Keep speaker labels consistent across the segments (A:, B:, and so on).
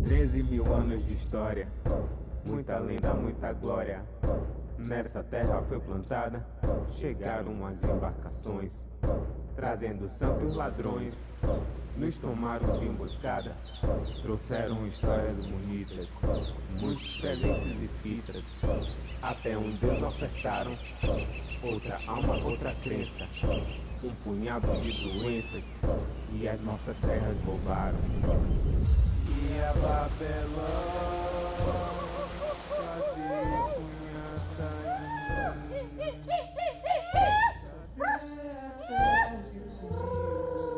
A: 13.000 anos de história, muita lenda, muita glória. Nessa terra foi plantada, chegaram as embarcações, trazendo santos ladrões, nos tomaram de emboscada, trouxeram histórias bonitas, muitos presentes e fitas, até um Deus ofertaram, outra alma, outra crença, um punhado de doenças, e as nossas terras roubaram. E a Babelão,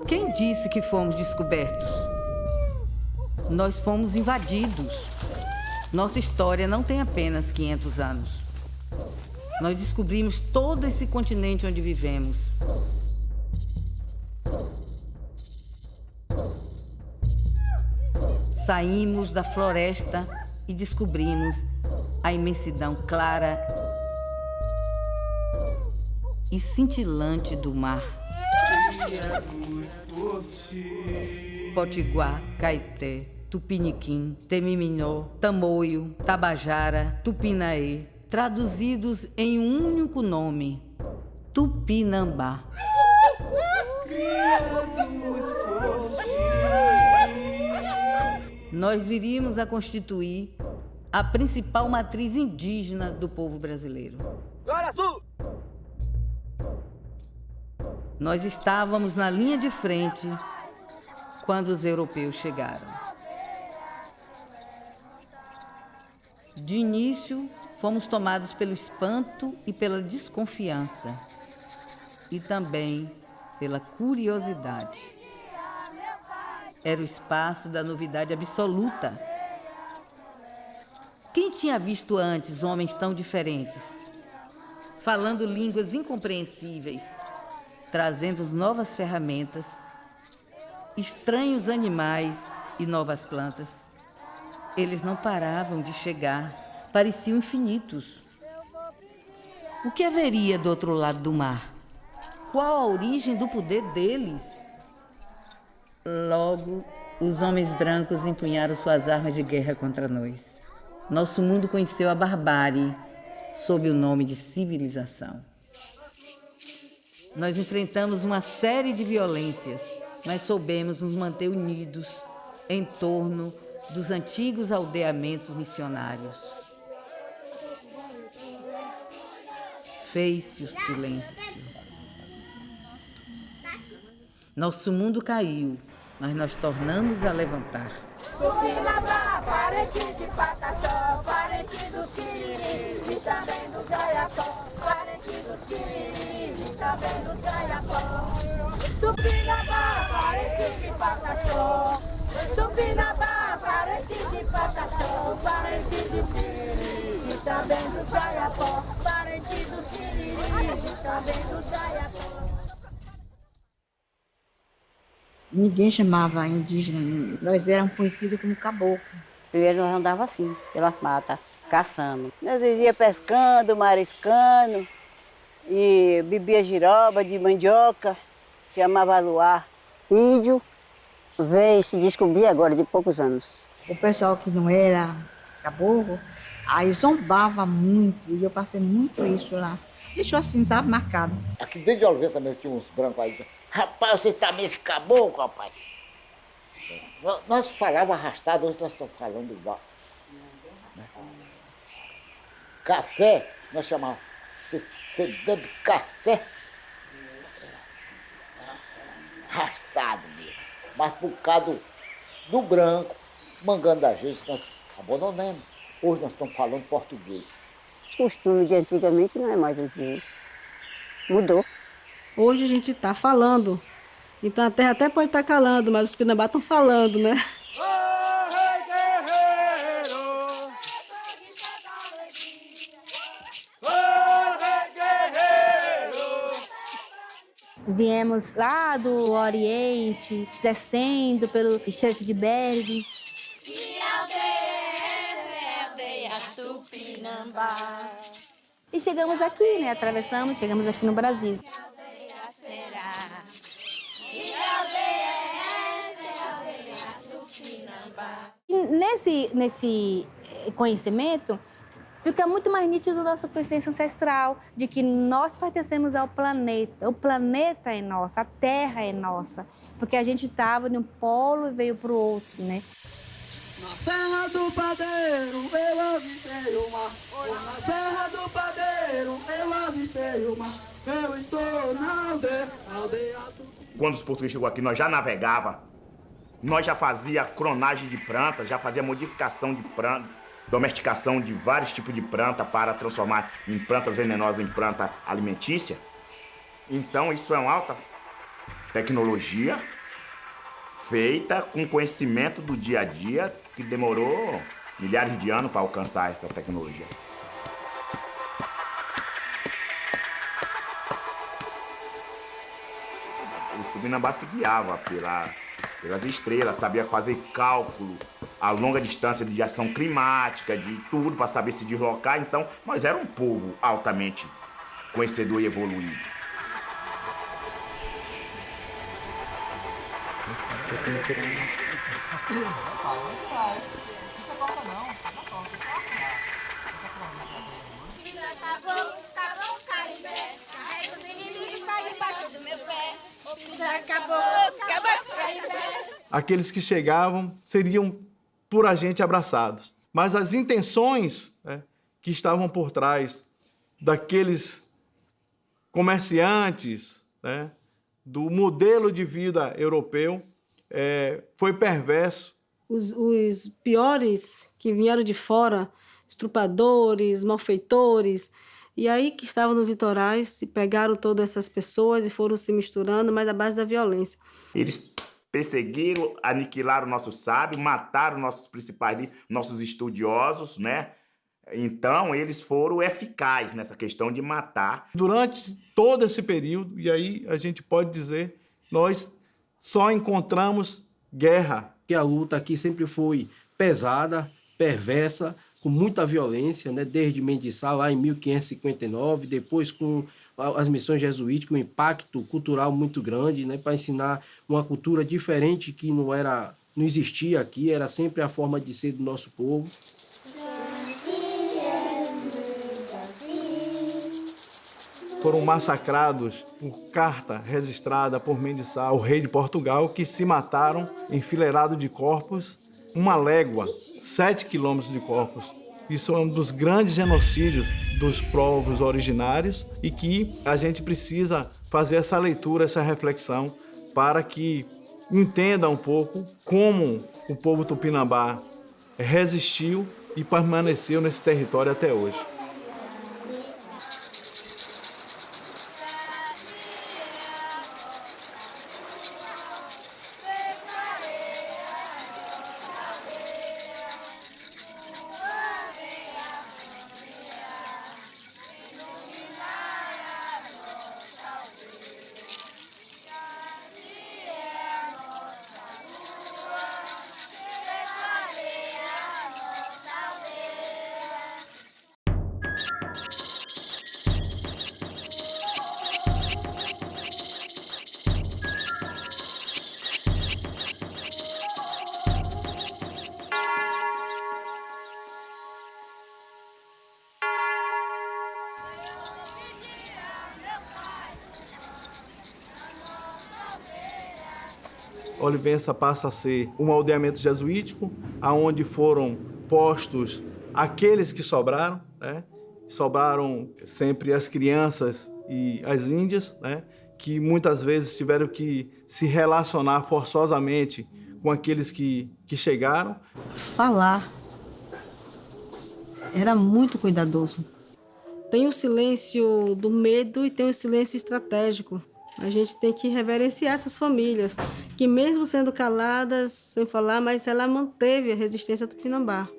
B: Quem disse que fomos descobertos? Nós fomos invadidos. Nossa história não tem apenas 500 anos. Nós descobrimos todo esse continente onde vivemos. Saímos da floresta e descobrimos a imensidão clara e cintilante do mar. Potiguar, Caeté, Tupiniquim, Temiminó, Tamoio, Tabajara, Tupinaê, traduzidos em um único nome, Tupinambá. Nós viríamos a constituir a principal matriz indígena do povo brasileiro.
C: Glória Sul!
B: Nós estávamos na linha de frente quando os europeus chegaram. De início, fomos tomados pelo espanto e pela desconfiança, e também pela curiosidade. Era o espaço da novidade absoluta. Quem tinha visto antes homens tão diferentes, falando línguas incompreensíveis, trazendo novas ferramentas, estranhos animais e novas plantas? Eles não paravam de chegar, pareciam infinitos. O que haveria do outro lado do mar? Qual a origem do poder deles? Logo, os homens brancos empunharam suas armas de guerra contra nós. Nosso mundo conheceu a barbárie sob o nome de civilização. Nós enfrentamos uma série de violências, mas soubemos nos manter unidos em torno dos antigos aldeamentos missionários. Fez-se o silêncio. Nosso mundo caiu, mas nós tornamos a levantar.
D: Tupinambá, parente de Pataxó, parente dos Quiriris e também dos Gaiapó, parente dos Quiriris e também dos Gaiapó. Tupinambá, parente de Pataxó, Tupinambá, parente de Pataxó, parente dos Quiriris e também dos Gaiapó, parente dos Quiriris e também dos Gaiapó.
E: Ninguém chamava indígena, nós éramos conhecidos como caboclo.
F: Primeiro nós andávamos assim, pelas matas, caçando. Nós ia pescando, mariscando, e bebia giroba de mandioca, chamava luar. Índio veio se descobrir agora, de poucos anos.
E: O pessoal que não era caboclo, aí zombava muito, e eu passei muito isso lá. Deixou assim, sabe, marcado.
G: Aqui dentro de Oliveira também tinha uns brancos aí. Rapaz, você tá meio esse caboclo, rapaz. Nós falávamos arrastado, hoje nós estamos falando igual. Café, nós chamávamos. Você bebe café? Arrastado mesmo. Mas por causa do branco, mangando a gente, nós abandonamos. Hoje nós estamos falando português.
F: Os costumes de antigamente não é mais o que isso. Mudou.
H: Hoje a gente está falando, então a terra até pode estar calando, mas os Pinambá estão falando, né?
I: Viemos lá do Oriente, descendo pelo Estreito de Bering.
D: Que aldeia é aldeia Tupinambá.
I: E chegamos aqui, né? Atravessamos, chegamos aqui no Brasil. E nesse conhecimento, fica muito mais nítido a nossa consciência ancestral, de que nós pertencemos ao planeta. O planeta é nosso, a Terra é nossa. Porque a gente estava de um polo e veio para o outro, né?
C: Na Serra do Padeiro, eu avistei o mar. Na Serra do Padeiro, eu avistei o mar. Eu estou na aldeia do...
J: Quando os portugueses chegou aqui, nós já navegava. Nós já fazia clonagem de plantas, já fazia modificação de planta, domesticação de vários tipos de planta para transformar em plantas venenosas em planta alimentícia. Então isso é uma alta tecnologia feita com conhecimento do dia a dia que demorou milhares de anos para alcançar essa tecnologia. Os Tupinambás se guiavam pelas estrelas, sabia fazer cálculo a longa distância de ação climática, de tudo para saber se deslocar. Então, nós éramos um povo altamente conhecedor e evoluído.
K: Aqueles que chegavam seriam por a gente abraçados. Mas as intenções, né, que estavam por trás daqueles comerciantes, né, do modelo de vida europeu, foi perverso.
H: Os piores que vieram de fora, estrupadores, malfeitores, e aí que estavam nos litorais e pegaram todas essas pessoas e foram se misturando, mas à base da violência.
J: Eles perseguiram, aniquilaram nossos sábios, mataram nossos principais, nossos estudiosos, né? Então, eles foram eficazes nessa questão de matar.
K: Durante todo esse período, e aí a gente pode dizer, nós só encontramos guerra.
L: Que a luta aqui sempre foi pesada, perversa, com muita violência, né? Desde Mendiçá, lá em 1559, depois com as missões jesuíticas, um impacto cultural muito grande, né? Para ensinar uma cultura diferente que não existia aqui, era sempre a forma de ser do nosso povo.
K: Foram massacrados por carta registrada por Mendiçá, o rei de Portugal, que se mataram enfileirado de corpos, uma légua, 7 quilômetros de corpos. Isso é um dos grandes genocídios dos povos originários e que a gente precisa fazer essa leitura, essa reflexão, para que entenda um pouco como o povo tupinambá resistiu e permaneceu nesse território até hoje. Olivença passa a ser um aldeamento jesuítico, aonde foram postos aqueles que sobraram, né? Sobraram sempre as crianças e as índias, né? Que muitas vezes tiveram que se relacionar forçosamente com aqueles que chegaram.
E: Falar era muito cuidadoso.
H: Tem o silêncio do medo e tem o silêncio estratégico. A gente tem que reverenciar essas famílias, que mesmo sendo caladas, sem falar, mas ela manteve a resistência tupinambá.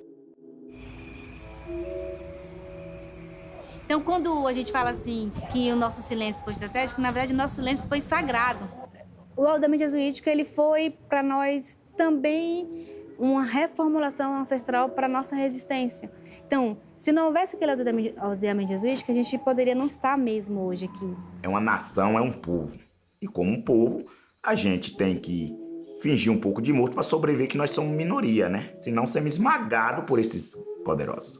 I: Então, quando a gente fala assim, que o nosso silêncio foi estratégico, na verdade, o nosso silêncio foi sagrado. O aldeamento jesuítico, ele foi, para nós, também uma reformulação ancestral para a nossa resistência. Então, se não houvesse aquele aldeamento jesuítico, a gente poderia não estar mesmo hoje aqui.
J: É uma nação, é um povo. E como um povo, a gente tem que fingir um pouco de morto para sobreviver, que nós somos minoria, né? Senão sermos esmagados por esses poderosos.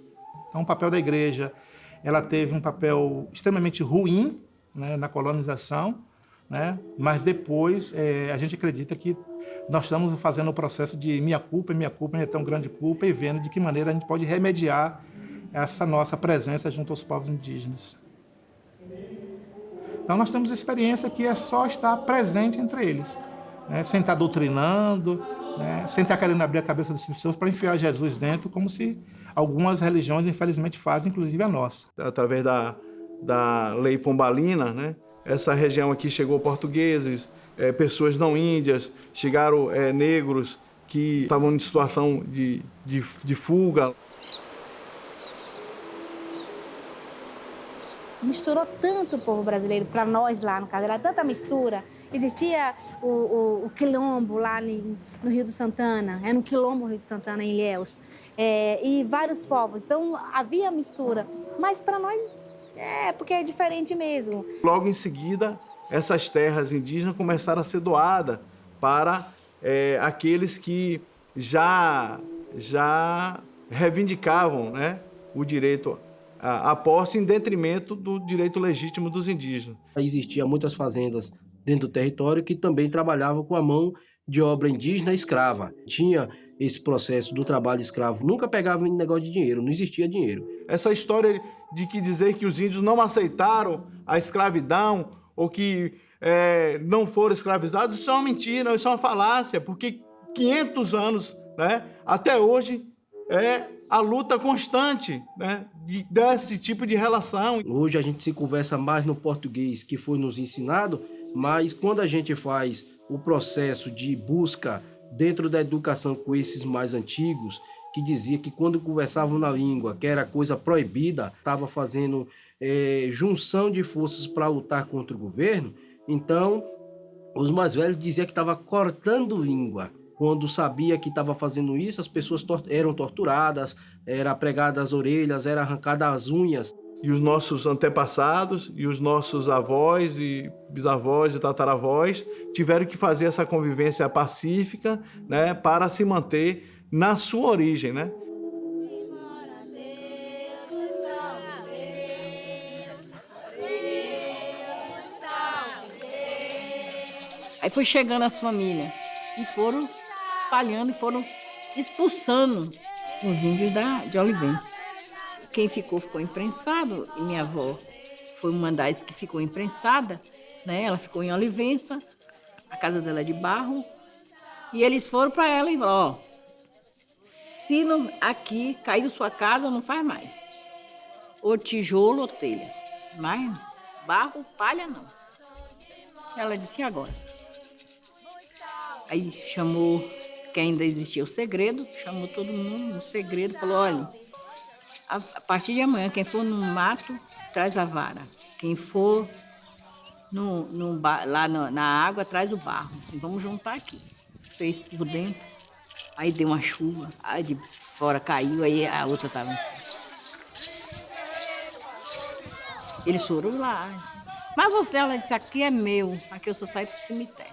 M: Então, o papel da igreja, ela teve um papel extremamente ruim, né, na colonização, né? Mas depois a gente acredita que nós estamos fazendo o processo de minha culpa é tão grande culpa, e vendo de que maneira a gente pode remediar essa nossa presença junto aos povos indígenas. Então nós temos experiência que é só estar presente entre eles, né? Sem estar doutrinando, né? Sem estar querendo abrir a cabeça das pessoas para enfiar Jesus dentro, como se algumas religiões infelizmente fazem, inclusive a nossa.
K: Através da lei pombalina, né? Essa região aqui chegou portugueses, pessoas não índias, chegaram negros que estavam em situação de fuga.
I: Misturou tanto o povo brasileiro, para nós lá, no caso, era tanta mistura. Existia o quilombo lá no Rio do Santana, era um quilombo no Rio do Santana, em Ilhéus, e vários povos. Então, havia mistura, mas para nós porque é diferente mesmo.
K: Logo em seguida, essas terras indígenas começaram a ser doadas para aqueles que já reivindicavam, né, o direito à posse em detrimento do direito legítimo dos indígenas.
L: Existiam muitas fazendas dentro do território que também trabalhavam com a mão de obra indígena escrava. Tinha esse processo do trabalho escravo, nunca pegava em negócio de dinheiro, não existia dinheiro.
K: Essa história de dizer que os índios não aceitaram a escravidão ou que não foram escravizados, isso é uma mentira, isso é uma falácia, porque 500 anos, né, até hoje, a luta constante, né, desse tipo de relação.
L: Hoje a gente se conversa mais no português que foi nos ensinado, mas quando a gente faz o processo de busca dentro da educação com esses mais antigos, que dizia que quando conversavam na língua, que era coisa proibida, estava fazendo junção de forças para lutar contra o governo, então os mais velhos diziam que estava cortando língua. Quando sabia que estava fazendo isso, as pessoas eram torturadas, era pregada as orelhas, era arrancada as unhas.
K: E os nossos antepassados, e os nossos avós, e bisavós e tataravós tiveram que fazer essa convivência pacífica, né, para se manter na sua origem, né?
B: Aí foi chegando as famílias e foram espalhando e foram expulsando os índios de Olivença. Quem ficou imprensado, e minha avó foi uma das que ficou imprensada, né? Ela ficou em Olivença, a casa dela é de barro, e eles foram para ela e falaram, se não, aqui caiu sua casa, não faz mais. Ou tijolo ou telha, mas barro, palha não. Ela disse, e agora? Aí chamou, que ainda existia o segredo, chamou todo mundo no segredo, falou, olha, a partir de amanhã, quem for no mato, traz a vara. Quem for lá na água, traz o barro. E vamos juntar aqui. Fez por dentro, aí deu uma chuva, aí de fora caiu, aí a outra estava. Eles foram lá. Mas você, ela disse, aqui é meu, aqui eu só saio pro cemitério.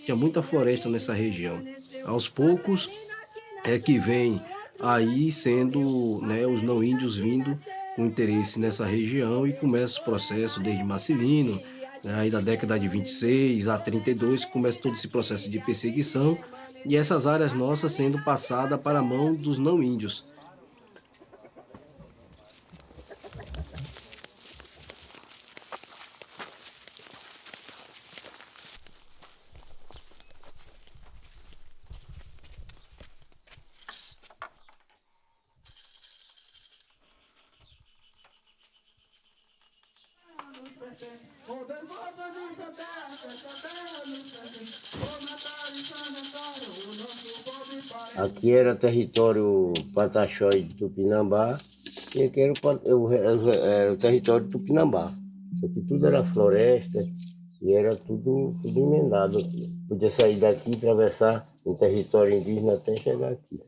L: Tinha muita floresta nessa região. Aos poucos é que vem aí sendo, né, os não índios vindo com interesse nessa região e começa o processo desde Marcelino, né, aí da década de 26 a 32, começa todo esse processo de perseguição e essas áreas nossas sendo passadas para a mão dos não índios.
N: Aqui era território Pataxó e Tupinambá, e aqui era o território de Tupinambá. Isso aqui tudo era floresta e era tudo emendado aqui. Podia sair daqui e atravessar um território indígena até chegar aqui.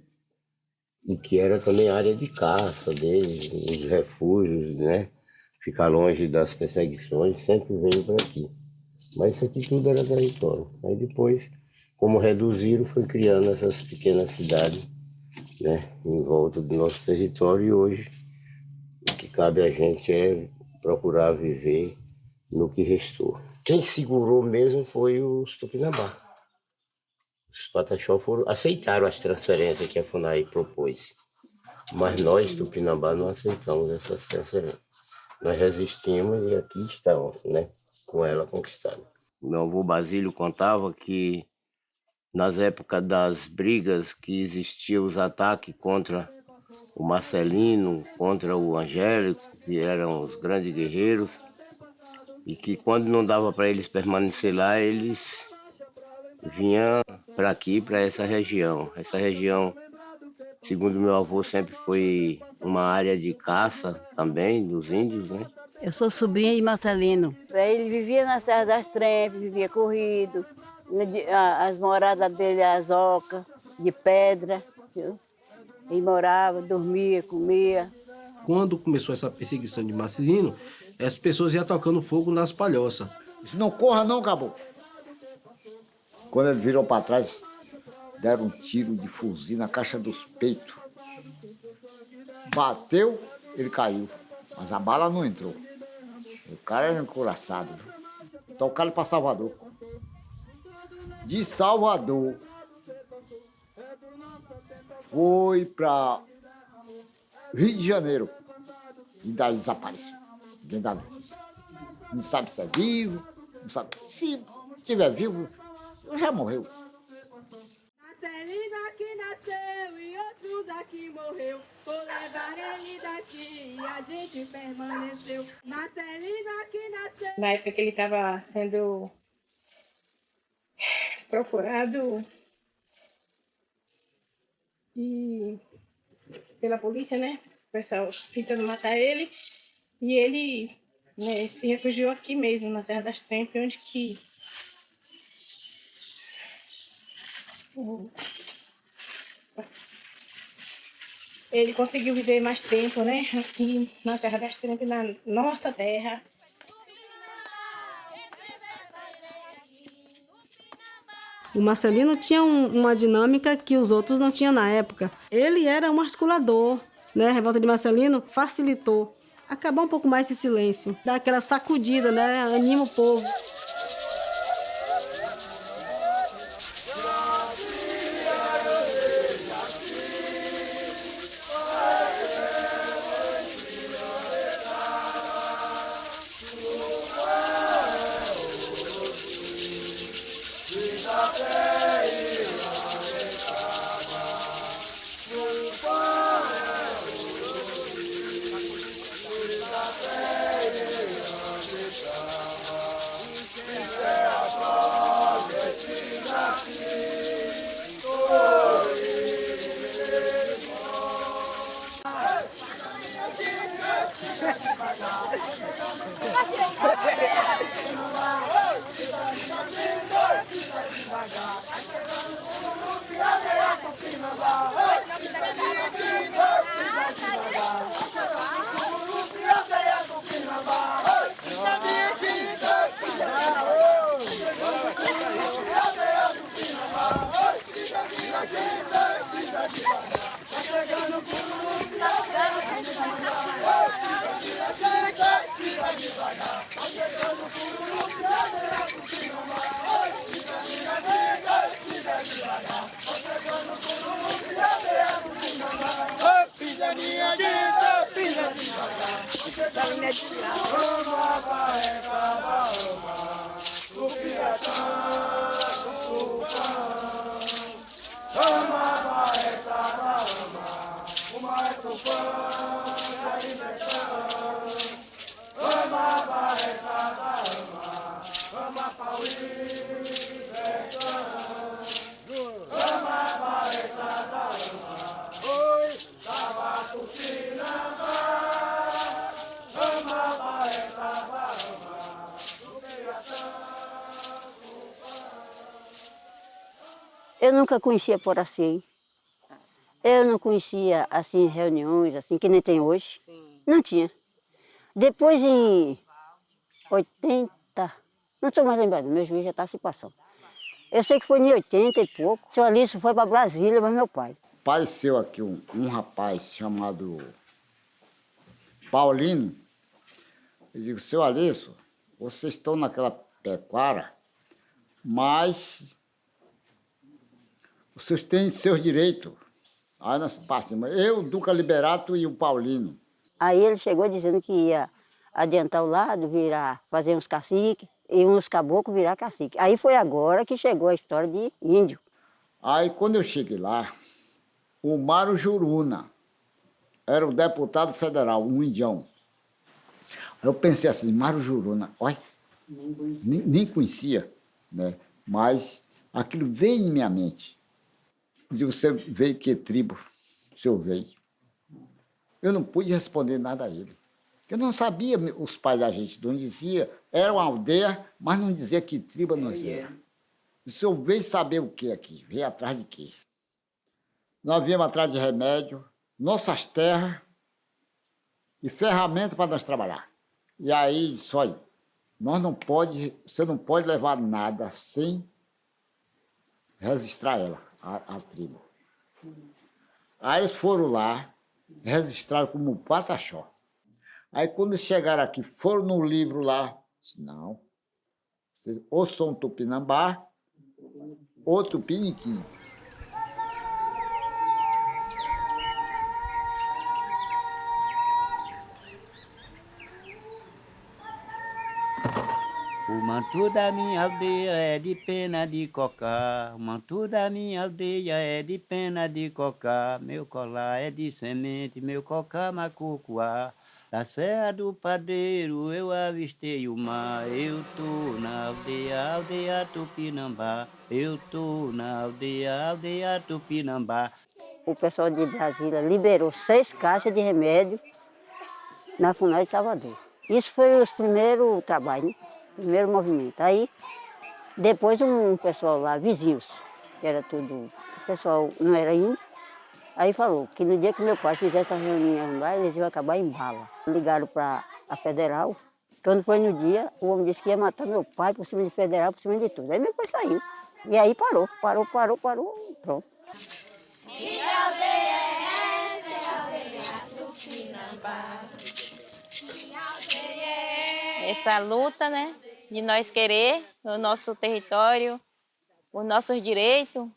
N: E que era também área de caça deles, os refúgios, né? ficar longe das perseguições, sempre veio para aqui. Mas isso aqui tudo era território. Aí depois, como reduziram, foi criando essas pequenas cidades, né, em volta do nosso território, e hoje o que cabe a gente é procurar viver no que restou. Quem segurou mesmo foi os Tupinambá. Os Pataxó aceitaram as transferências que a FUNAI propôs, mas nós, Tupinambá, não aceitamos essas transferências. Nós resistimos e aqui estamos, né, com ela conquistada. Meu avô Basílio contava que nas épocas das brigas que existiam os ataques contra o Marcelino, contra o Angélico, que eram os grandes guerreiros, e que quando não dava para eles permanecer lá, eles vinham para aqui, para essa região. Essa região, segundo meu avô, sempre foi uma área de caça também dos índios, né?
F: Eu sou sobrinha de Marcelino. Ele vivia na Serra das Trempes, vivia corrido. As moradas dele, as ocas, de pedra. Viu? Ele morava, dormia, comia.
L: Quando começou essa perseguição de Marcelino, as pessoas iam tocando fogo nas palhoças.
G: Isso não corra não, caboclo. Quando ele virou para trás, deram um tiro de fuzil na caixa dos peitos. Bateu, ele caiu, mas a bala não entrou. O cara era encouraçado. Tocaram para Salvador. De Salvador, foi para Rio de Janeiro. E daí desapareceu. Ninguém dá notícia. Não sabe se é vivo, não sabe. Se estiver vivo, já morreu.
D: Marcelino aqui nasceu e outro daqui morreu. Vou levar ele daqui e a gente permaneceu. Marcelino aqui nasceu.
O: Na época que ele estava sendo procurado e pela polícia, né? O pessoal tentando matar ele. E ele, né, se refugiou aqui mesmo, na Serra das Trempes, onde que ele conseguiu viver mais tempo, né? Aqui na Serra das Trempes, na nossa terra.
H: O Marcelino tinha uma dinâmica que os outros não tinham na época. Ele era um articulador, né? A revolta de Marcelino facilitou. Acabar um pouco mais esse silêncio, dar aquela sacudida, né? Anima o povo.
F: Eu nunca conhecia Poraci. Eu não conhecia, assim, reuniões, assim, que nem tem hoje. Sim. Não tinha. Depois, em 80, não estou mais lembrado, meu juiz já está se passando. Eu sei que foi em 80 e pouco. O seu Alício foi para Brasília, mas meu pai.
G: Apareceu aqui um rapaz chamado Paulino. Eu digo, seu Alício, vocês estão naquela pecuária, mas vocês têm seus direitos. Aí nós passamos, eu, o Duca Liberato e o Paulino.
F: Aí ele chegou dizendo que ia adiantar o lado, fazer uns caciques, e uns caboclos virar cacique. Aí foi agora que chegou a história de índio.
G: Aí quando eu cheguei lá, o Mário Juruna era o deputado federal, um indião. Eu pensei assim, Mário Juruna, olha, nem conhecia, né? Mas aquilo veio em minha mente. Eu digo, você veio que tribo? O senhor veio. Eu não pude responder nada a ele. Eu não sabia os pais da gente, não dizia, era uma aldeia, mas não dizia que tribo nós era. O senhor veio saber o que aqui? Veio atrás de quê? Nós viemos atrás de remédio, nossas terras e ferramentas para nós trabalhar. E aí disse, olha, você não pode levar nada sem registrar ela, a tribo. Aí eles foram lá, registraram como Pataxó. Aí quando eles chegaram aqui, foram no livro lá, disse, não, vocês ou são Tupinambá ou Tupiniquim.
P: O manto da minha aldeia é de pena de cocá, o manto da minha aldeia é de pena de cocá, meu colar é de semente, meu cocá macucuá. Da Serra do Padeiro eu avistei o mar, eu tô na aldeia, aldeia Tupinambá, eu tô na aldeia, aldeia Tupinambá.
F: O pessoal de Brasília liberou 6 caixas de remédio na FUNAI de Salvador. Isso foi os primeiros trabalhos, né? Primeiro movimento. Aí, depois um pessoal lá, vizinhos, que era tudo, o pessoal não era índio, aí falou que no dia que meu pai fizesse essa reunião lá, eles iam acabar em bala. Ligaram para a federal, quando foi no dia, o homem disse que ia matar meu pai por cima de federal, por cima de tudo. Aí meu pai saiu. E aí parou, pronto.
D: Minha aldeia é essa, aldeia Tupinambá.
Q: Essa luta, né, de nós querer o nosso território, os nossos direitos,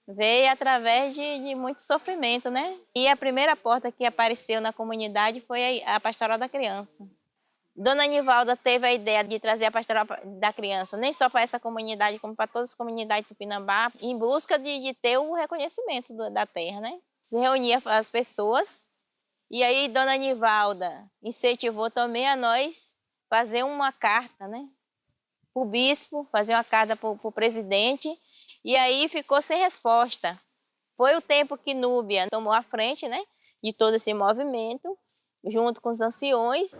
Q: veio através de muito sofrimento, né? E a primeira porta que apareceu na comunidade foi a Pastoral da Criança. Dona Nivalda teve a ideia de trazer a Pastoral da Criança, nem só para essa comunidade, como para todas as comunidades de Tupinambá, em busca de ter o reconhecimento da terra, né? Se reunia as pessoas, e aí Dona Nivalda incentivou também a nós fazer uma carta, né? Para o bispo, fazer uma carta para o presidente, e aí ficou sem resposta. Foi o tempo que Núbia tomou a frente, né, de todo esse movimento, junto com os anciões.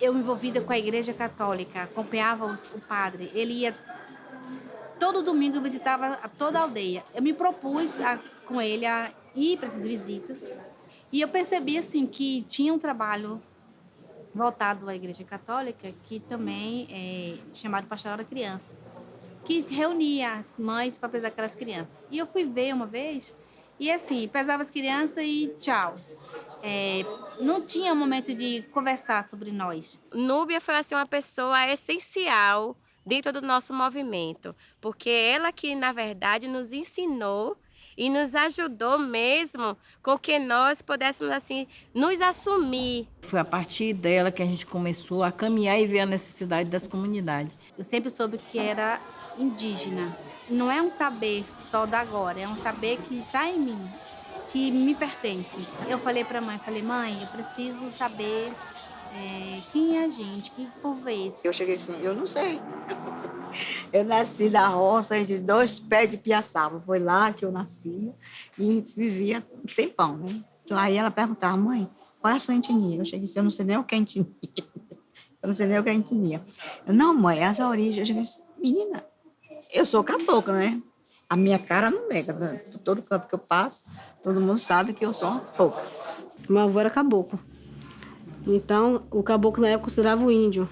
I: Eu envolvida com a Igreja Católica, acompanhava o padre, ele ia todo domingo, visitava toda a aldeia. Eu me propus com ele a ir para essas visitas, e eu percebi assim que tinha um trabalho voltado à Igreja Católica, que também é chamado Pastoral da Criança, que reunia as mães para pesar aquelas crianças. E eu fui ver uma vez, e assim, pesava as crianças e tchau. Não tinha momento de conversar sobre nós.
R: Núbia foi assim, uma pessoa essencial dentro do nosso movimento, porque ela que, na verdade, nos ensinou e nos ajudou mesmo com que nós pudéssemos assim nos assumir.
B: Foi a partir dela que a gente começou a caminhar e ver a necessidade das comunidades.
I: Eu sempre soube que era indígena. Não é um saber só da agora, é um saber que está em mim, que me pertence. Eu falei para a mãe, mãe, eu preciso saber quem é a gente, que povo é esse?
E: Eu cheguei assim, eu não sei. Eu nasci na roça entre 2 pés de piaçaba. Foi lá que eu nasci e vivia um tempão, né? Então, aí ela perguntava, mãe, qual é a sua etnia? Eu cheguei assim, eu não sei nem o que é etnia. Eu não sei nem o que é etnia. Eu, não, mãe, essa é a origem. Eu cheguei assim, menina, eu sou cabocla, né? A minha cara não nega. Né? Todo canto que eu passo, todo mundo sabe que eu sou uma cabocla.
H: Meu avô era caboclo. Então, o caboclo na época considerava o índio,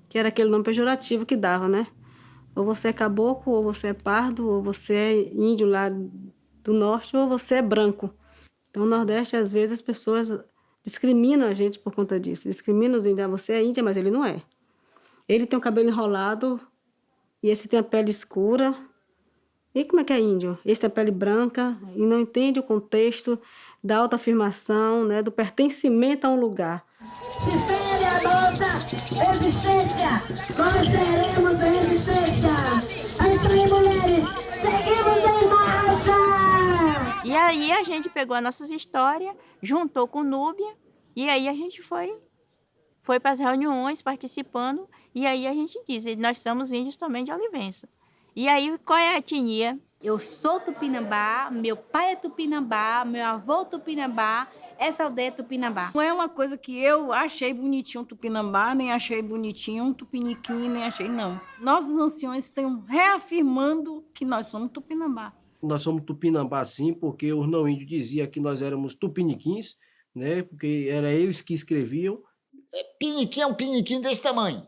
H: que era aquele nome pejorativo que dava, né? Ou você é caboclo, ou você é pardo, ou você é índio lá do norte, ou você é branco. Então, no Nordeste, às vezes, as pessoas discriminam a gente por conta disso. Discriminam os índios. Você é índia, mas ele não é. Ele tem o cabelo enrolado, e esse tem a pele escura. E como é que é índio? Esse tem a pele branca e não entende o contexto da autoafirmação, né, do pertencimento a um lugar.
D: Espere a nossa existência, nós teremos resistência. Então, mulheres, seguimos em marcha!
Q: E aí a gente pegou as nossas histórias, juntou com Núbia, e aí a gente foi para as reuniões participando, e aí a gente diz, nós somos índios também de Olivença. E aí, qual é a etnia?
I: Eu sou tupinambá, meu pai é tupinambá, meu avô tupinambá, essa aldeia é tupinambá.
S: Não é uma coisa que eu achei bonitinho um tupinambá, nem achei bonitinho um tupiniquim, nem achei, não. Nossos anciões estão reafirmando que nós somos tupinambá.
L: Nós somos tupinambá sim, porque os não índios diziam que nós éramos tupiniquins, né? Porque era eles que escreviam.
G: Piniquim é um piniquim desse tamanho.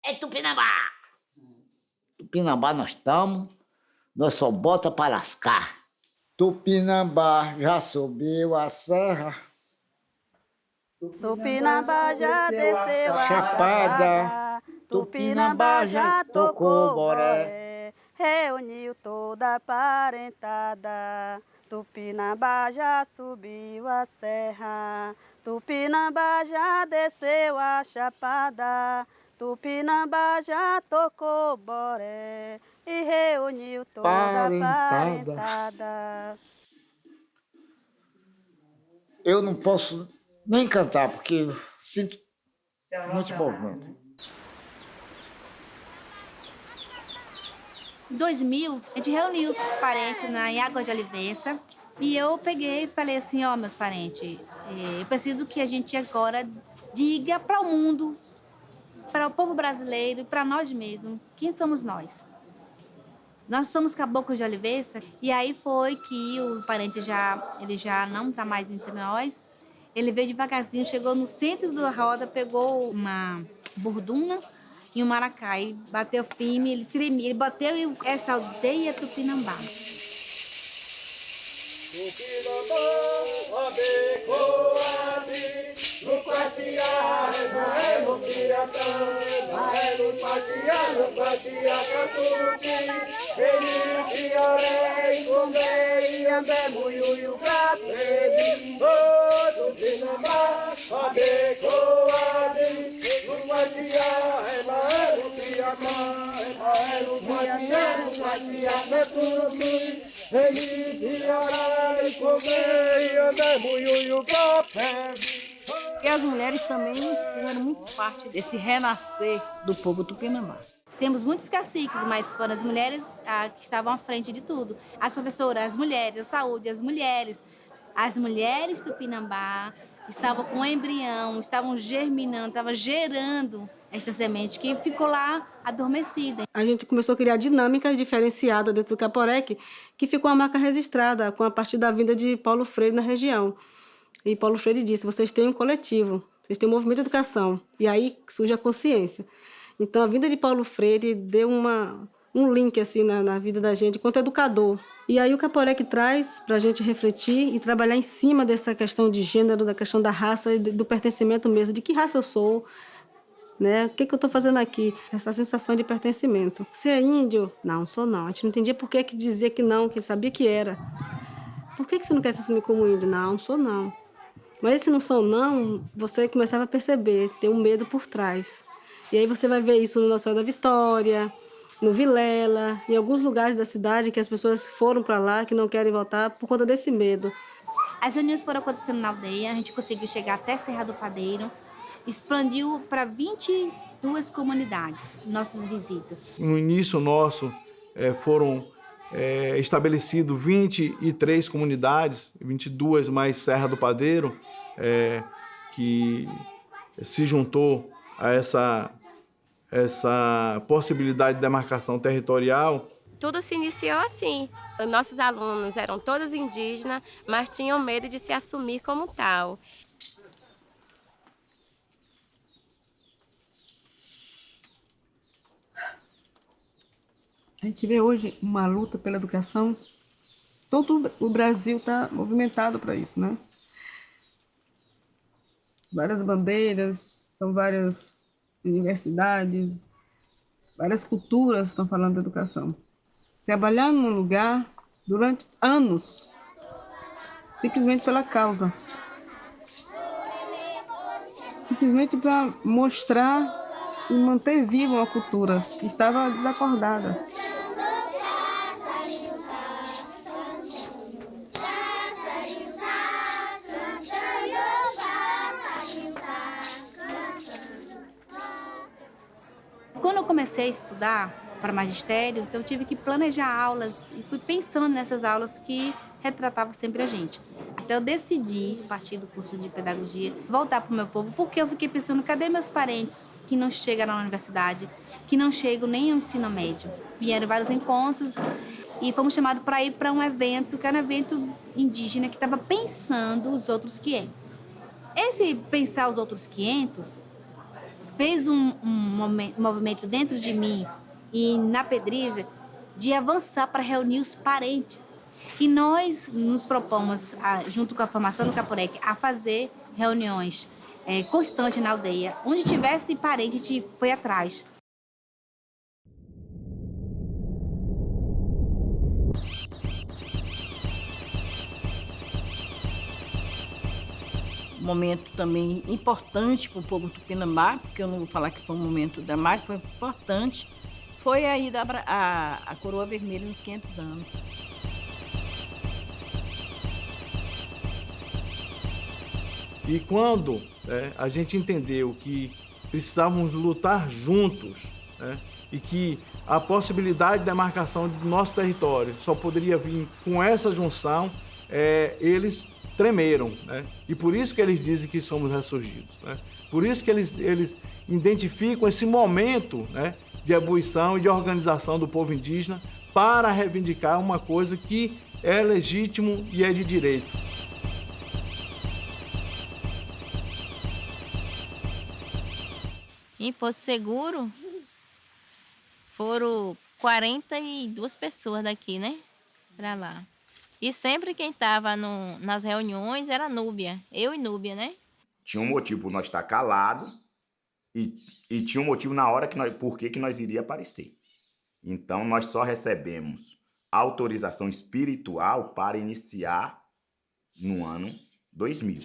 D: É tupinambá!
G: Tupinambá nós estamos, nós só bota para lascar. Tupinambá já subiu a serra.
F: Tupinambá já desceu a
G: chapada. Tupinambá já tocou boré.
F: Reuniu toda a parentada. Tupinambá já subiu a serra. Tupinambá já desceu a chapada. Tupinambá já tocou boré e reuniu toda a parentada.
G: Eu não posso nem cantar, porque eu sinto muito movimento.
I: Em 2000, a gente reuniu os parentes em Água de Olivença e eu peguei e falei assim, ó, meus parentes, eu preciso que a gente agora diga para o mundo, para o povo brasileiro e para nós mesmos, quem somos nós? Nós somos caboclos de Olivença, e aí foi que o parente ele já não está mais entre nós. Ele veio devagarzinho, chegou no centro da roda, pegou uma burduna e um maracá, e bateu firme, ele tremia, ele bateu essa aldeia Tupinambá.
S: E as mulheres também fizeram muito parte desse renascer do povo tupinambá.
I: Temos muitos caciques, mas foram as mulheres que estavam à frente de tudo. As professoras, as mulheres, a saúde, as mulheres tupinambá estavam com o embrião, estavam germinando, estavam gerando esta semente que ficou lá adormecida.
H: A gente começou a criar dinâmicas diferenciadas dentro do Caporec, que ficou uma marca registrada a partir da vinda de Paulo Freire na região. E Paulo Freire disse, vocês têm um coletivo, vocês têm um movimento de educação. E aí surge a consciência. Então, a vinda de Paulo Freire deu um link assim, na vida da gente, quanto educador. E aí o Caporec traz para a gente refletir e trabalhar em cima dessa questão de gênero, da questão da raça e do pertencimento mesmo, de que raça eu sou, né? O que eu estou fazendo aqui? Essa sensação de pertencimento. Você é índio? Não, sou não. A gente não entendia por que dizia que não, que ele sabia que era. Por que você não quer se assumir como índio? Não, sou não. Mas esse não sou não, você começava a perceber, ter um medo por trás. E aí você vai ver isso no Nossa Senhora da Vitória, no Vilela, em alguns lugares da cidade que as pessoas foram para lá, que não querem voltar por conta desse medo.
I: As reuniões foram acontecendo na aldeia, a gente conseguiu chegar até Serra do Padeiro, expandiu para 22 comunidades, nossas visitas.
K: No início nosso foram estabelecidas 23 comunidades, 22 mais Serra do Padeiro, que se juntou a essa possibilidade de demarcação territorial.
R: Tudo se iniciou assim. Os nossos alunos eram todos indígenas, mas tinham medo de se assumir como tal.
H: A gente vê hoje uma luta pela educação. Todo o Brasil está movimentado para isso, né? Várias bandeiras, são várias universidades, várias culturas estão falando de educação. Trabalhar num lugar durante anos, simplesmente pela causa. Simplesmente para mostrar e manter viva uma cultura que estava desacordada.
I: Quando eu comecei a estudar para magistério, então eu tive que planejar aulas e fui pensando nessas aulas que retratavam sempre a gente. Então eu decidi, a partir do curso de pedagogia, voltar para o meu povo, porque eu fiquei pensando, cadê meus parentes que não chegam na universidade, que não chegam nem ao ensino médio? Vieram vários encontros e fomos chamados para ir para um evento, que era um evento indígena que estava pensando os outros 500. Esse pensar os outros 500 fez um movimento dentro de mim e na Pedriza de avançar para reunir os parentes. E nós nos propomos, junto com a formação do Capurec, a fazer reuniões constantes na aldeia. Onde tivesse parente, a gente foi atrás.
S: Momento também importante para o povo tupinambá, porque eu não vou falar que foi um momento dramático, foi importante, foi a ida à Coroa Vermelha nos 500 anos.
K: E quando a gente entendeu que precisávamos lutar juntos, e que a possibilidade de demarcação do nosso território só poderia vir com essa junção, eles tremeram, e por isso que eles dizem que somos ressurgidos, por isso que eles identificam esse momento, de ebuição e de organização do povo indígena para reivindicar uma coisa que é legítimo e é de direito.
Q: Em Porto Seguro foram 42 pessoas daqui, né, para lá. E sempre quem estava nas reuniões era Núbia, eu e Núbia, né?
J: Tinha um motivo por nós estar calado e tinha um motivo na hora por que nós iria aparecer. Então nós só recebemos autorização espiritual para iniciar no ano 2000.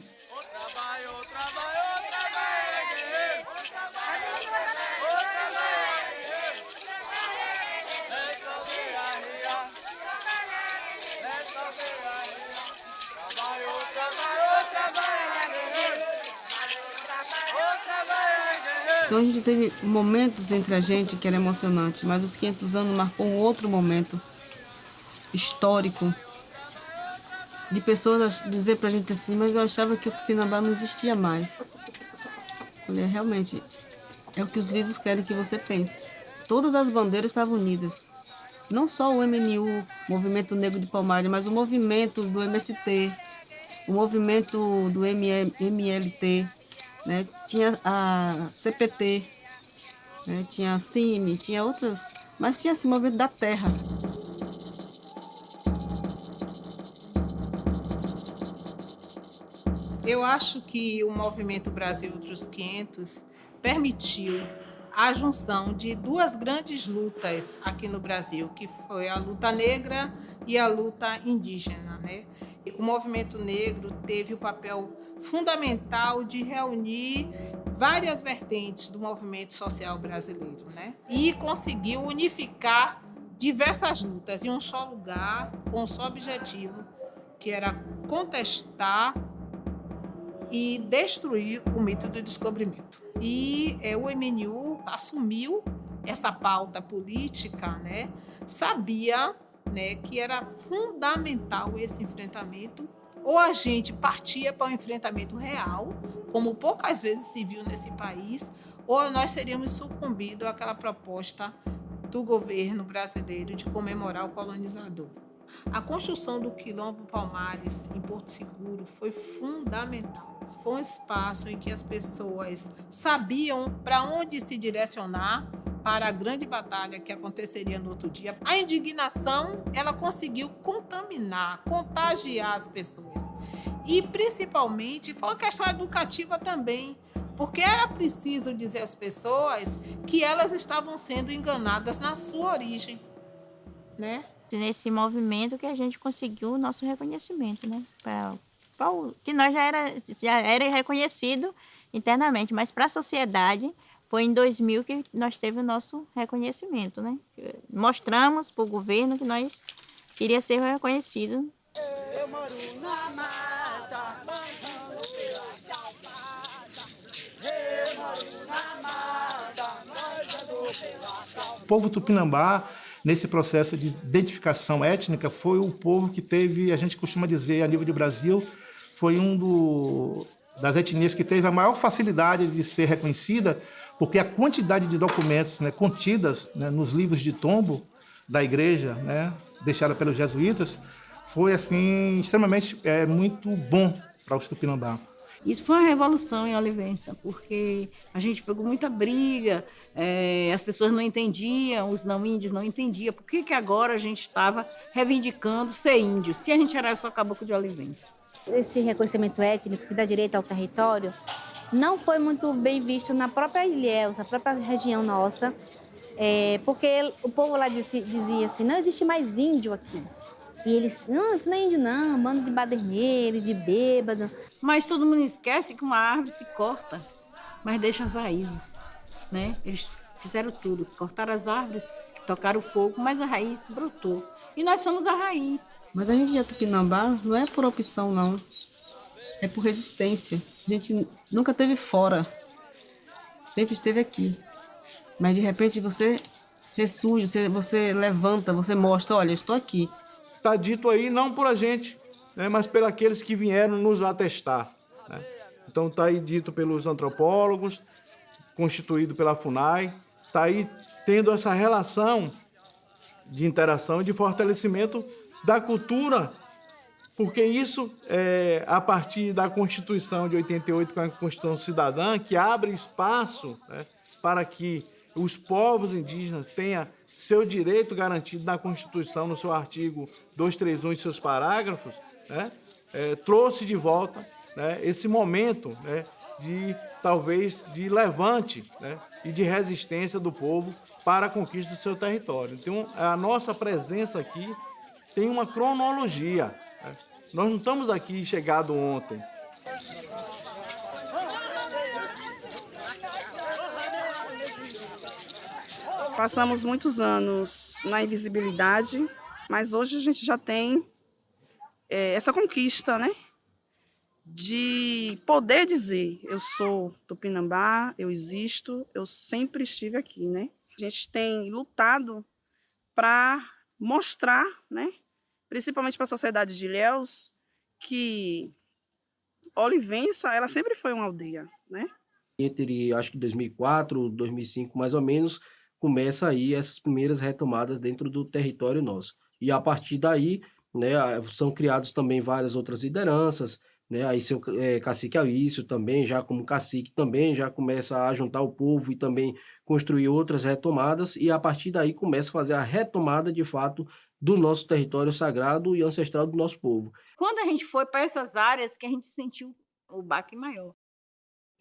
H: Então a gente teve momentos entre a gente que era emocionante, mas os 500 anos marcou um outro momento histórico de pessoas dizer pra gente assim, mas eu achava que o Tupinambá não existia mais. Falei, realmente, é o que os livros querem que você pense. Todas as bandeiras estavam unidas. Não só o MNU, Movimento Negro de Palmares, mas o movimento do MST, o movimento do MLT, né? Tinha a CPT, né? Tinha a CIMI, tinha outras, mas tinha esse movimento da terra.
T: Eu acho que o Movimento Brasil Outros 500 permitiu a junção de duas grandes lutas aqui no Brasil, que foi a luta negra e a luta indígena, né? O movimento negro teve o papel fundamental de reunir várias vertentes do movimento social brasileiro, né? E conseguiu unificar diversas lutas em um só lugar, com um só objetivo, que era contestar e destruir o mito do descobrimento. E o MNU assumiu essa pauta política, né? Sabia, né, que era fundamental esse enfrentamento. Ou a gente partia para um enfrentamento real, como poucas vezes se viu nesse país, ou nós seríamos sucumbidos àquela proposta do governo brasileiro de comemorar o colonizador. A construção do Quilombo Palmares em Porto Seguro foi fundamental. Foi um espaço em que as pessoas sabiam para onde se direcionar para a grande batalha que aconteceria no outro dia. A indignação, ela conseguiu contaminar, contagiar as pessoas. E, principalmente, foi uma questão educativa também, porque era preciso dizer às pessoas que elas estavam sendo enganadas na sua origem, né?
Q: Nesse movimento que a gente conseguiu o nosso reconhecimento, né? Que nós já era reconhecido internamente, mas para a sociedade foi em 2000 que nós teve o nosso reconhecimento, né? Mostramos para o governo que nós queria ser reconhecido.
C: Eu moro na mata,
M: o povo tupinambá, nesse processo de identificação étnica, foi o povo que teve, a gente costuma dizer, a nível de Brasil, foi das etnias que teve a maior facilidade de ser reconhecida, porque a quantidade de documentos, né, contidas, né, nos livros de tombo da igreja, né, deixada pelos jesuítas, foi assim, extremamente muito bom para os tupinambá.
S: Isso foi uma revolução em Olivença, porque a gente pegou muita briga, as pessoas não entendiam, os não índios não entendiam. Por que agora a gente estava reivindicando ser índio, se a gente era só caboclo de Olivença?
I: Esse reconhecimento étnico que dá direito ao território não foi muito bem visto na própria Ilhéus, na própria região nossa, porque o povo lá dizia assim, não existe mais índio aqui. E eles, não, isso não é índio não, bando de baderneiro, de bêbado.
S: Mas todo mundo esquece que uma árvore se corta, mas deixa as raízes, né? Eles fizeram tudo, cortaram as árvores, tocaram o fogo, mas a raiz brotou. E nós somos a raiz.
H: Mas a gente é tupinambá não é por opção, não. É por resistência. A gente nunca esteve fora. Sempre esteve aqui. Mas, de repente, você ressurge, você levanta, você mostra, olha, eu estou aqui.
K: Está dito aí não por a gente, né, mas pelos aqueles que vieram nos atestar. Né? Então está aí dito pelos antropólogos, constituído pela FUNAI, está aí tendo essa relação de interação e de fortalecimento da cultura, porque isso é a partir da Constituição de 88, com a Constituição Cidadã, que abre espaço, né, para que os povos indígenas tenham seu direito garantido na Constituição, no seu artigo 231 e seus parágrafos, né, trouxe de volta, né, esse momento, né, talvez de levante, né, e de resistência do povo para a conquista do seu território. Então, a nossa presença aqui tem uma cronologia. Né? Nós não estamos aqui chegado ontem.
U: Passamos muitos anos na invisibilidade, mas hoje a gente já tem essa conquista, né? De poder dizer, eu sou tupinambá, eu existo, eu sempre estive aqui, né? A gente tem lutado para mostrar, né? Principalmente para a sociedade de Ilhéus, que Olivença, ela sempre foi uma aldeia, né?
L: Entre, acho que 2004, 2005, mais ou menos, começa aí essas primeiras retomadas dentro do território nosso. E a partir daí, né, são criados também várias outras lideranças, né, aí seu cacique Alício também, já como cacique também, já começa a juntar o povo e também construir outras retomadas, e a partir daí começa a fazer a retomada, de fato, do nosso território sagrado e ancestral do nosso povo.
S: Quando a gente foi para essas áreas que a gente sentiu o baque maior.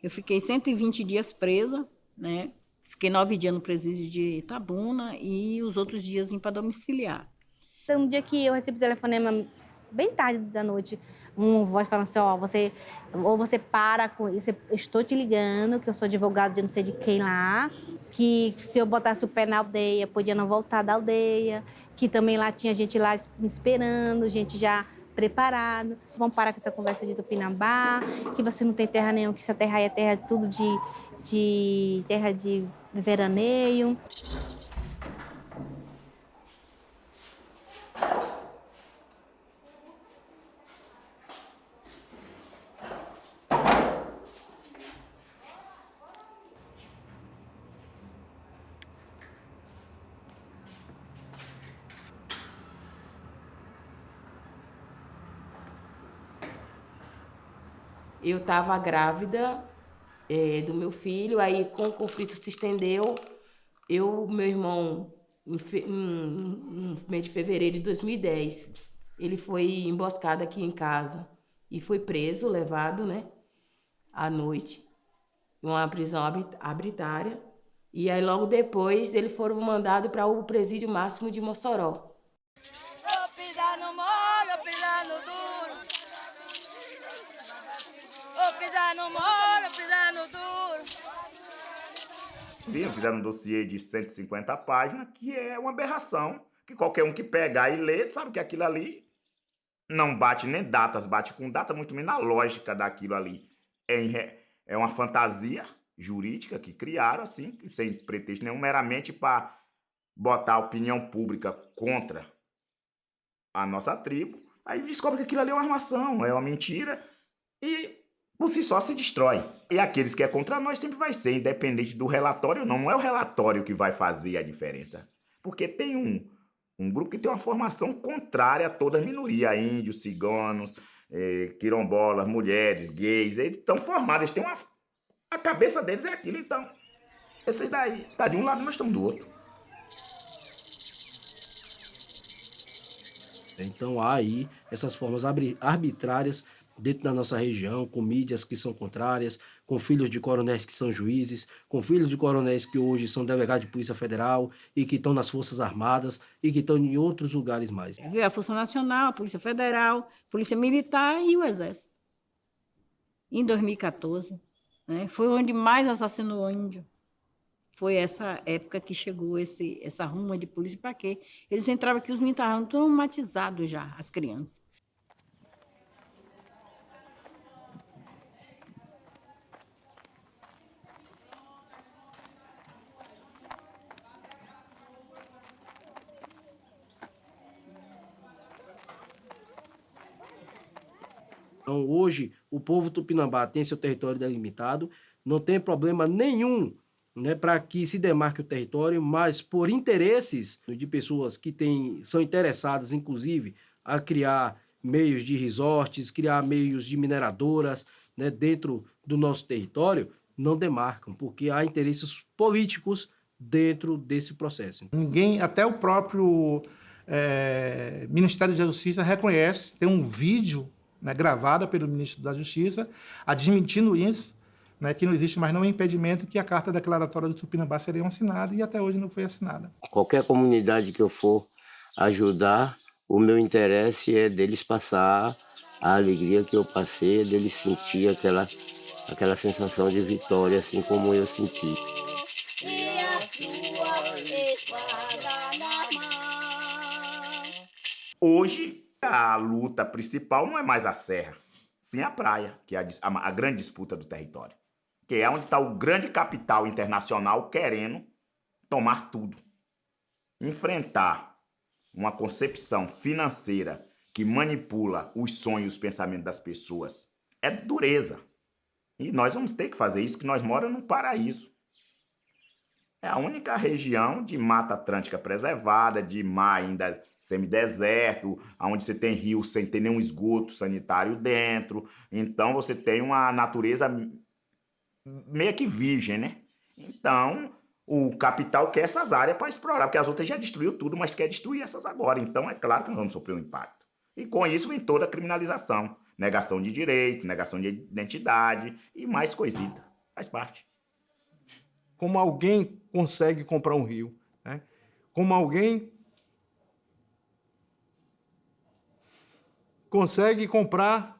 S: Eu fiquei 120 dias presa, né? Fiquei 9 dias no presídio de Itabuna e os outros dias em para domiciliar.
I: Então, um dia que eu recebi o telefonema bem tarde da noite, uma voz falando assim, ó, você para com isso, eu estou te ligando, que eu sou advogado de não sei de quem lá, que se eu botasse o pé na aldeia, podia não voltar da aldeia, que também lá tinha gente lá me esperando, gente já preparado. Vamos parar com essa conversa de Tupinambá, que você não tem terra nenhuma, que essa terra aí é terra tudo de terra de veraneio.
V: Eu estava grávida do meu filho, aí com o conflito se estendeu,
S: Meu irmão, no mês de fevereiro de 2010, ele foi emboscado aqui em casa e foi preso, levado, né, à noite, em uma prisão arbitrária. E aí, logo depois, eles foram mandados para o presídio máximo de Mossoró.
D: Vou pisar no mole, vou pisar no duro. Vou pisar no mole, vou pisar no duro.
J: Fizeram um dossiê de 150 páginas, que é uma aberração, que qualquer um que pegar e ler sabe que aquilo ali não bate nem datas, bate com data, muito menos a lógica daquilo ali. É uma fantasia jurídica que criaram, assim, sem pretexto nenhum, meramente para botar a opinião pública contra a nossa tribo. Aí descobre que aquilo ali é uma armação, é uma mentira, e por si só se destrói. E aqueles que é contra nós sempre vai ser, independente do relatório ou não. Não é o relatório que vai fazer a diferença. Porque tem um grupo que tem uma formação contrária a toda a minoria. Índios, ciganos, quilombolas, mulheres, gays. Eles estão formados, eles têm a cabeça deles é aquilo. Então, esses daí, tá de um lado, nós estamos do outro.
L: Então há aí essas formas arbitrárias dentro da nossa região, com mídias que são contrárias, com filhos de coronéis que são juízes, com filhos de coronéis que hoje são delegados de Polícia Federal e que estão nas Forças Armadas e que estão em outros lugares mais.
S: Veio a Força Nacional, a Polícia Federal, Polícia Militar e o Exército. Em 2014, né, foi onde mais assassinou índio. Foi essa época que chegou essa ruma de polícia. Para quê? Eles entravam aqui, os meninos estavam traumatizados já, as crianças.
L: Então, hoje, o povo tupinambá tem seu território delimitado, não tem problema nenhum, né, para que se demarque o território, mas por interesses de pessoas que são interessadas, inclusive, a criar meios de resorts, criar meios de mineradoras, né, dentro do nosso território, não demarcam, porque há interesses políticos dentro desse processo.
M: Ninguém, até o próprio Ministério da Justiça reconhece, tem um vídeo, né, gravado pelo Ministro da Justiça, admitindo isso, né, que não existe mais nenhum impedimento que a Carta Declaratória do Tupinambá seria assinada e até hoje não foi assinada.
N: Qualquer comunidade que eu for ajudar, o meu interesse é deles passar a alegria que eu passei, deles sentir aquela sensação de vitória, assim como eu senti.
D: E a sua espada na mão.
J: Hoje, a luta principal não é mais a serra, sim a praia, que é a grande disputa do território. Que é onde está o grande capital internacional querendo tomar tudo. Enfrentar uma concepção financeira que manipula os sonhos e os pensamentos das pessoas é dureza. E nós vamos ter que fazer isso, que nós moramos num paraíso. É a única região de Mata Atlântica preservada, de mar ainda semideserto, onde você tem rio sem ter nenhum esgoto sanitário dentro. Então você tem uma natureza meio que virgem, né? Então o capital quer essas áreas para explorar, porque as outras já destruiu tudo, mas quer destruir essas agora. Então é claro que nós vamos sofrer um impacto. E com isso vem toda a criminalização, negação de direitos, negação de identidade e mais coisita. Faz parte.
K: Como alguém consegue comprar um rio, né? Como alguém consegue comprar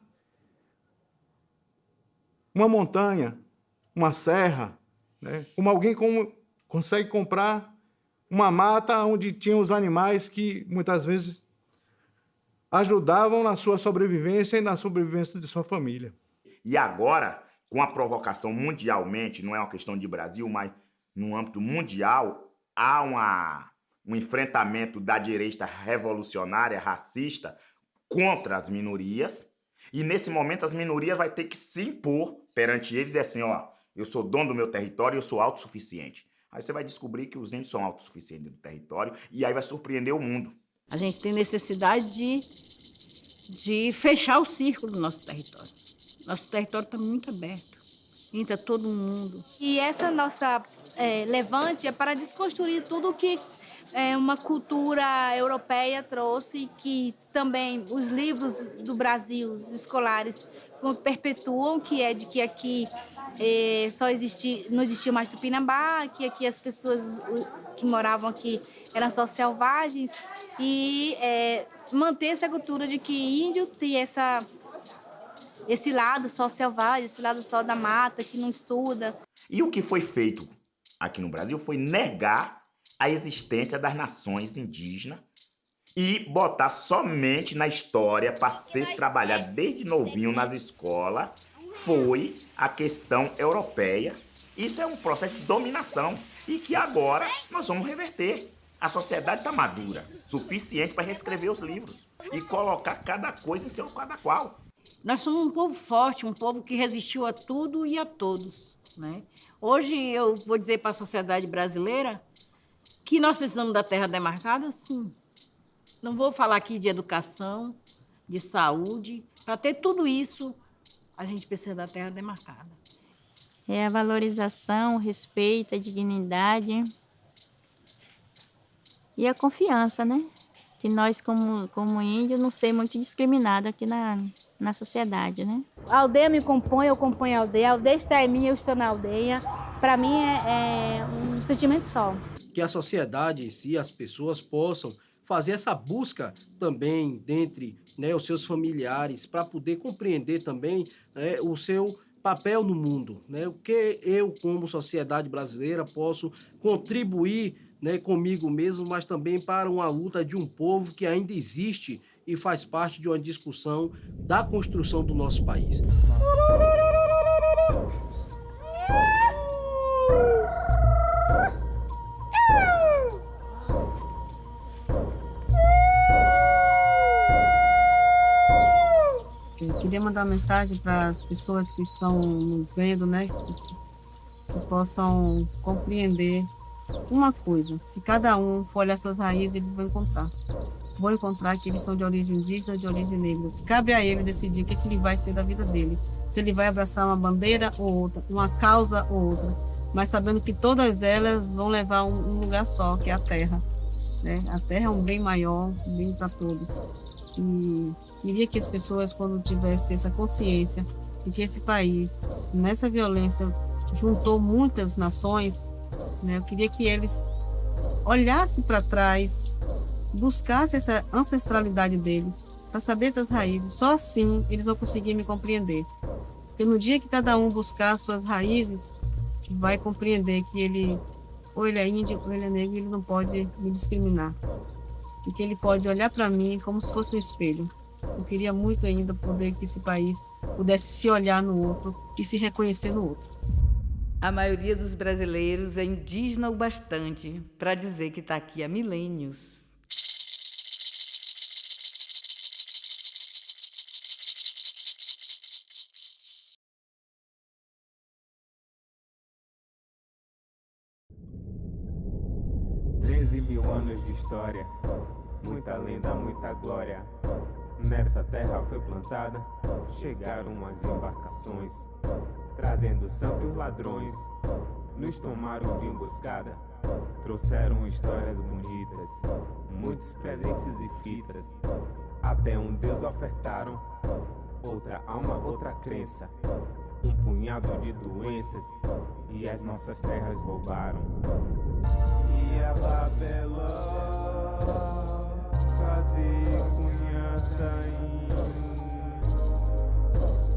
K: uma montanha, uma serra, né? Como alguém consegue comprar uma mata onde tinha os animais que muitas vezes ajudavam na sua sobrevivência e na sobrevivência de sua família.
J: E agora, com a provocação mundialmente, não é uma questão de Brasil, mas no âmbito mundial, há um enfrentamento da direita revolucionária, racista, contra as minorias. E nesse momento as minorias vão ter que se impor perante eles e assim, ó, eu sou dono do meu território, eu sou autossuficiente. Aí você vai descobrir que os índios são autossuficientes do território e aí vai surpreender o mundo.
S: A gente tem necessidade de fechar o círculo do nosso território. Nosso território está muito aberto. entra todo mundo.
I: E essa nossa levante é para desconstruir tudo que uma cultura europeia trouxe, que também os livros do Brasil, escolares, perpetuam, que é de que aqui não existia mais Tupinambá, que aqui as pessoas que moravam aqui eram só selvagens, e manter essa cultura de que índio tem esse lado só selvagem, esse lado só da mata, que não estuda.
J: E o que foi feito aqui no Brasil foi negar a existência das nações indígenas e botar somente na história para ser trabalhado desde novinho nas escolas, foi a questão europeia. Isso é um processo de dominação e que agora nós vamos reverter. A sociedade está madura, suficiente para reescrever os livros e colocar cada coisa em seu cada qual.
S: Nós somos um povo forte, um povo que resistiu a tudo e a todos, né? Hoje eu vou dizer para a sociedade brasileira que nós precisamos da terra demarcada, sim. Não vou falar aqui de educação, de saúde. Para ter tudo isso, a gente precisa da terra demarcada.
Q: É a valorização, o respeito, a dignidade e a confiança, né? Que nós, como índios, não ser muito discriminados aqui na sociedade, né?
I: A aldeia me compõe, eu componho a aldeia está em mim, eu estou na aldeia. Para mim é um sentimento só.
L: Que a sociedade em si, as pessoas possam fazer essa busca também dentre, né, os seus familiares, para poder compreender também, né, o seu papel no mundo, né? O que eu, como sociedade brasileira, posso contribuir, né, comigo mesmo, mas também para uma luta de um povo que ainda existe e faz parte de uma discussão da construção do nosso país.
H: Eu queria mandar uma mensagem para as pessoas que estão nos vendo, né? Que possam compreender uma coisa. Se cada um for olhar suas raízes, eles vão encontrar que eles são de origem indígena ou de origem negra. Cabe a ele decidir o que ele vai ser da vida dele. Se ele vai abraçar uma bandeira ou outra, uma causa ou outra, mas sabendo que todas elas vão levar um lugar só, que é a terra, né? A terra é um bem maior, um bem para todos. E queria que as pessoas, quando tivessem essa consciência de que esse país, nessa violência, juntou muitas nações, né? Eu queria que eles olhassem para trás, buscassem essa ancestralidade deles, para saber essas raízes. Só assim eles vão conseguir me compreender. Porque no dia que cada um buscar suas raízes, vai compreender que ele, ou ele é índio, ou ele é negro, ele não pode me discriminar. E que ele pode olhar para mim como se fosse um espelho. Eu queria muito ainda poder que esse país pudesse se olhar no outro e se reconhecer no outro.
B: A maioria dos brasileiros é indígena o bastante para dizer que está aqui há milênios.
A: Mil anos de história, muita lenda, muita glória. Nessa terra foi plantada, chegaram as embarcações, trazendo santos ladrões, nos tomaram de emboscada, trouxeram histórias bonitas, muitos presentes e fitas, até um Deus ofertaram, outra alma, outra crença, um punhado de doenças, e as nossas terras roubaram. E a Babeló, cadê Cunhataim?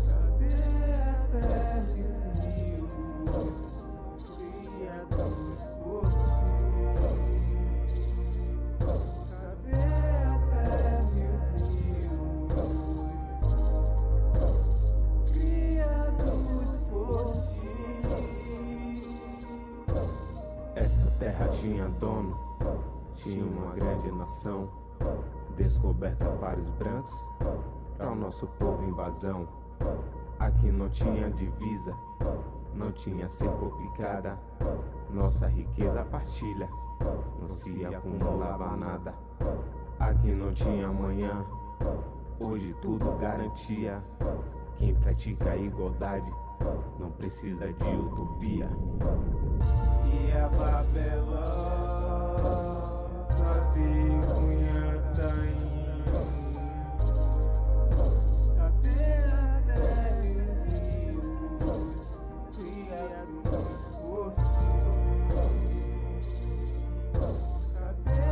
A: Cadê a terra e os rios, criados por ti? Cadê a terra e os rios, criados por ti? Essa terra tinha dono, tinha uma grande nação, descoberta para os brancos, para o nosso povo invasão. Aqui não tinha divisa, não tinha cerco picada, nossa riqueza partilha, não se acumulava nada. Aqui não tinha amanhã, hoje tudo garantia. Quem pratica a igualdade não precisa de utopia. E a Babelô, cadê Cunhataim? Cadê Adélios, criados por ti? Cadê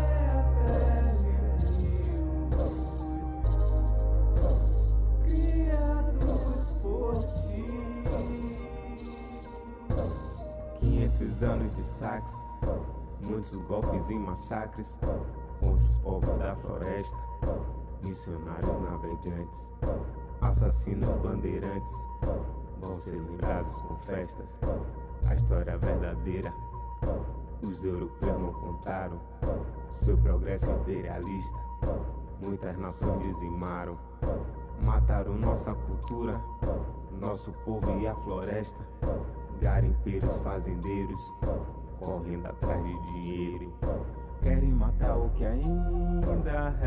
A: Adélios, criados por ti? 500 anos de saques, muitos golpes e massacres contra os povos da floresta, missionários navegantes, assassinos bandeirantes, vão ser lembrados com festas. A história verdadeira, os europeus não contaram, seu progresso imperialista, muitas nações dizimaram, mataram nossa cultura, nosso povo e a floresta. Garimpeiros, fazendeiros, correndo atrás de dinheiro, querem matar o que ainda